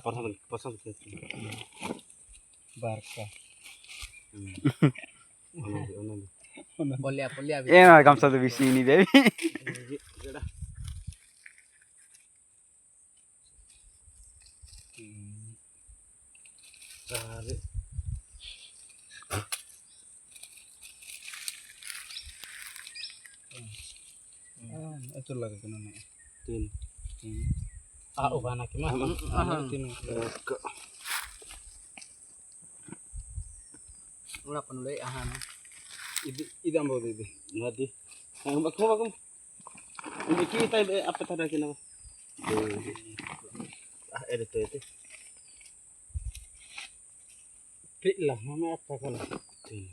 Pasang Barca. Era kamsato vicini, baby. Ito lagi ko na. Tin. Anak mah. Tin. Wala panuloy Ida mo dito. Nadi. Bakum. Hindi kita apa tada kina. Ito. Pri lah, mama apa kalau. Tin.